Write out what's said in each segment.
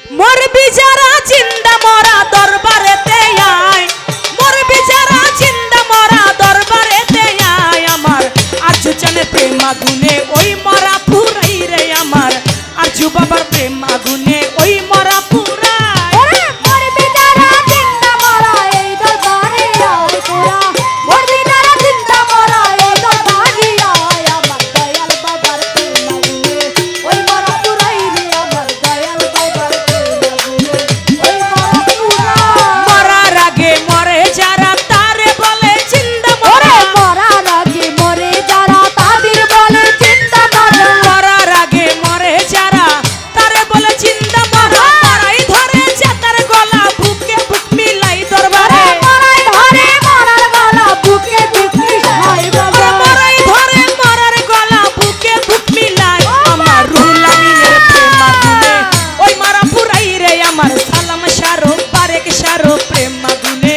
মরবি যারা জিন্দা মরা দরবারেতে আয়, মরবি যারা জিন্দা মরা দরবারেতে আয়। আমার আরজু জানের প্রেম আগুনে ওই মরা পুরাই রে, আমার আরজু বাবার প্রেম আগুনে ওই মরা পুরাই। মরবি যারা জিন্দা মরা এই দরবারে আয় তোরা, মরবি যারা জিন্দা মরা এই দরবারে আয়। আমার দয়াল বাবার প্রেম আগুনে ওই মরা পুরাই রে, আমার দয়াল বাবার প্রেম আগুনে ওই মরা পুরাই। মরার আগে মরে যারা তারে বলে জিন্দা মরা, মরার আগে মরে যারা তাদের বলে জিন্দা মরা। মরার আগে মরে যারা তারে বলে জিন্দা মরা। মরাই ধরে যে তার গলা বুকে বুক মিলাই দরবারে, মরাই ধরে মরার গলা বুকে বুক মিশাই বাবা। মরাই ধরে মরার গলা বুকে বুক মিলাই। আমার রুহুল আমিনের প্রেম আগুনে ওই মারা পুরাই রে, আমার সালাম শাহরো বারেক শাহরো প্রেম আগুনে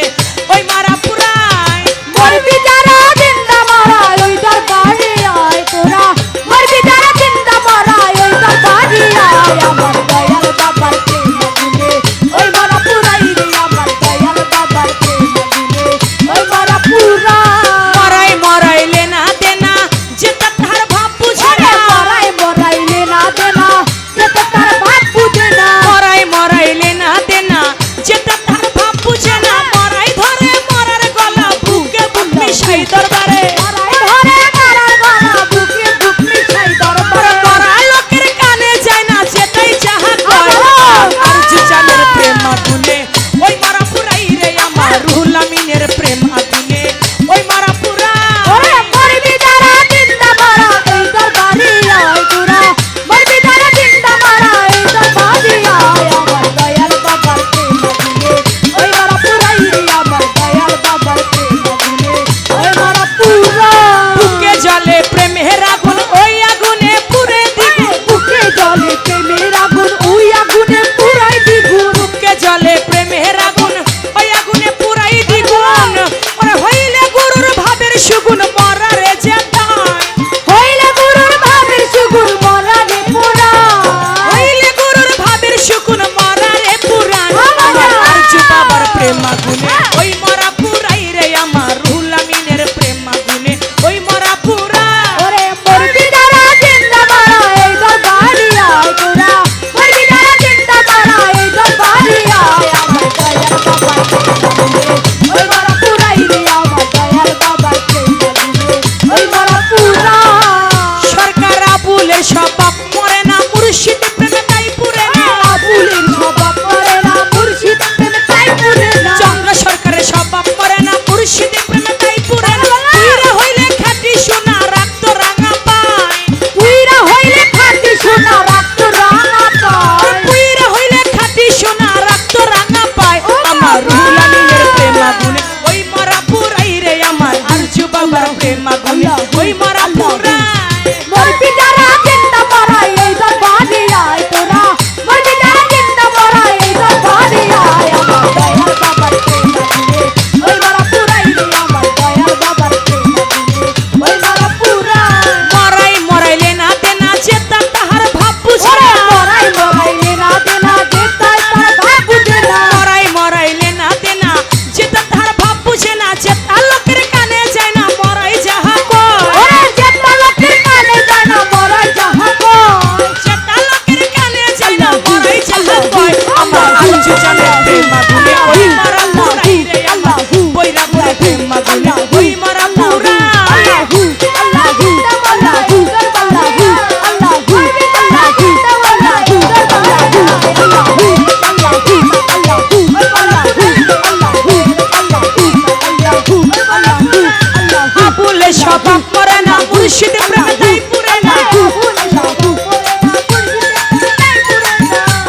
ওই মারা পুরাই। মরবি যারা জিন্দা মরা ওই দরবারে আয় তোরা, মরবি যারা জিন্দা মরা ওই দরবারে আয়। আমার দয়াল বাবার প্রেম আগুনে ওই মরা পুরাই রে, আমার দয়াল বাবার প্রেম আগুনে ওই মরা পুরাই। মরাই মরাইলে না দেনা যেটা তার ভাব বুঝে না, মরাই মরাইলে না দেনা যেটা তার ভাব বুঝে না। মরাই মরাইলে না দেনা যেটা তার ভাব বুঝে না। মরাই ধরে মরার গলা বুকে বুক মিশাই দরবারে, মরাই ধরে মরার গলা বুকে বুক মিশাই দরবারে। মরা লোকের কানে যায় না যেটাই যাহা কয়। আরজু জানের প্রেম আগুনে ওই মারা পুরাই রে, আমার রুহুল আমিনের প্রেম আগুনে ওই মারা পুরাই। মরবি যারা জিন্দা মরা এই দরবারে আয় তোরা, মরবি যারা জিন্দা মরা এই দরবারে আয়। আমার দয়াল বাবার প্রেম আগুনে ওই মরা পুরাই রে, আমার দয়াল বাবার প্রেম আগুনে ওই মরা পুরাই। বুকে জলে প্রেমের আগুন ওই আগুনে পুরে দিগুন, বুকে জলে প্রেমের আগুন ওই আগুনে পুরাই দ্বিগুণ। বুকে জলে প্রেমের আগুন ওই আগুনে পুরাই দ্বিগুণ। ওরে হইলে গুরুর ভাবের সুগুণ মরারে যেতায়, হইলে গুরুর ভাবের সুগুণ মরা রে পুরাই। হইলে গুরুর ভাবের সুগুণ মরারে পুরাণ। আমার আরজু বাবার প্রেম আগুনে ওই মরা পুরাই রে, আমার রুহুল আমিনের প্রেম আগুনে ওই মরা পুরাই। ওরে মরবি যারা জিন্দা মরা এই দরবারে আয় তোরা, মরবি যারা জিন্দা মরা এই দরবারে আয়। আমার দয়াল বাবার প্রেম আগুনে ওই মরা পুরাই রে, আমার দয়াল বাবার প্রেম আগুনে ওই মরা পুরাই। সরকার আবুলের স্বভাব মরে না, মুর্শিদ প্রেমে তাই পুরে না। আবুলের স্বভাব মরে না, মুর্শিদ প্রেমে তাই পুরে না। চন্দ্র সরকারের স্বভাব মরে না, মুর্শিদ প্রেমে তাই পুরে না। তুইরা হইলে খাঁটি সোনা রাখতো রাঙা পায়, তুইরা হইলে খাঁটি সোনা রাখতো রাঙা পায়। তুইরা হইলে খাঁটি সোনা রাখতো রাঙা পায়। আমার রুহুল আমিনের প্রেম আগুনে ওই মরা পুরাই রে, আমার আরজু বাবার প্রেম আগুনে ওই মরা পুরাই। মরবি যারা জিন্দা মরা এই দরবারে আয় তোরা, মরবি যারা জিন্দা মরা এই দরবারে আয়। আমার দয়াল বাবার প্রেম আগুনে ওই মরা পুরাই রে, আমার দয়াল বাবার প্রেম আগুনে ওই মরা পুরাই। মরাই মরাইলে না দেনা যেতা তাহার ভাব বুঝে ওরে না, মরাই মরাইলে না দেনা যেতাই তার ভাব বুঝে না। মরাই মরাইলে না দেনা যেতা তাহার ভাব বুঝে না। যেতা লোকের কানে যায় না মরাই যাহা কয়, ওরে যেতা লোকের কানে যায় না মরাই যাহা কয়। যেতা লোকের কানে যায় না মরাই যাহা কয়। আমার আরজু জানের প্রেম আগুনে ওই মরা পুরাই রে, আমার বৈরা বলে প্রেম আগুনে ওই মরা পুরাই। আল্লাহু আল্লাহু আল্লাহু আল্লাহু আল্লাহু আল্লাহু আল্লাহু আল্লাহু আবুলের স্বভাব মরে না, মুর্শিদ প্রেমে তাই পুরে না।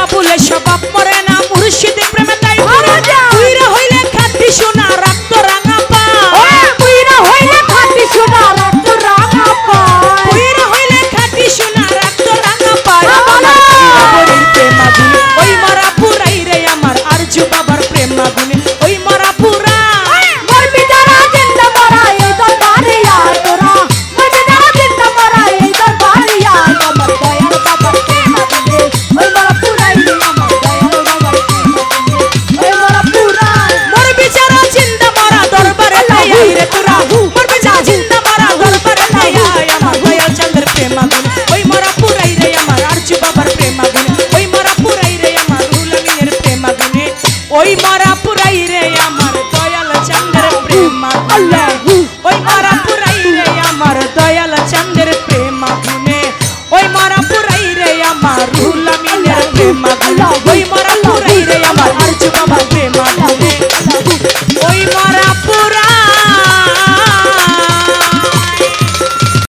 আবুলের স্বভাব মরে না, মুর্শিদ প্রেমে তাই পুরে আল্লাহু ওই মারা পুরাই রে আমার দয়াল চন্দ্রের প্রেম আগুনে ওই মারা পুরাই রে আমার রুহুল আমিনের প্রেম আগুনে ওই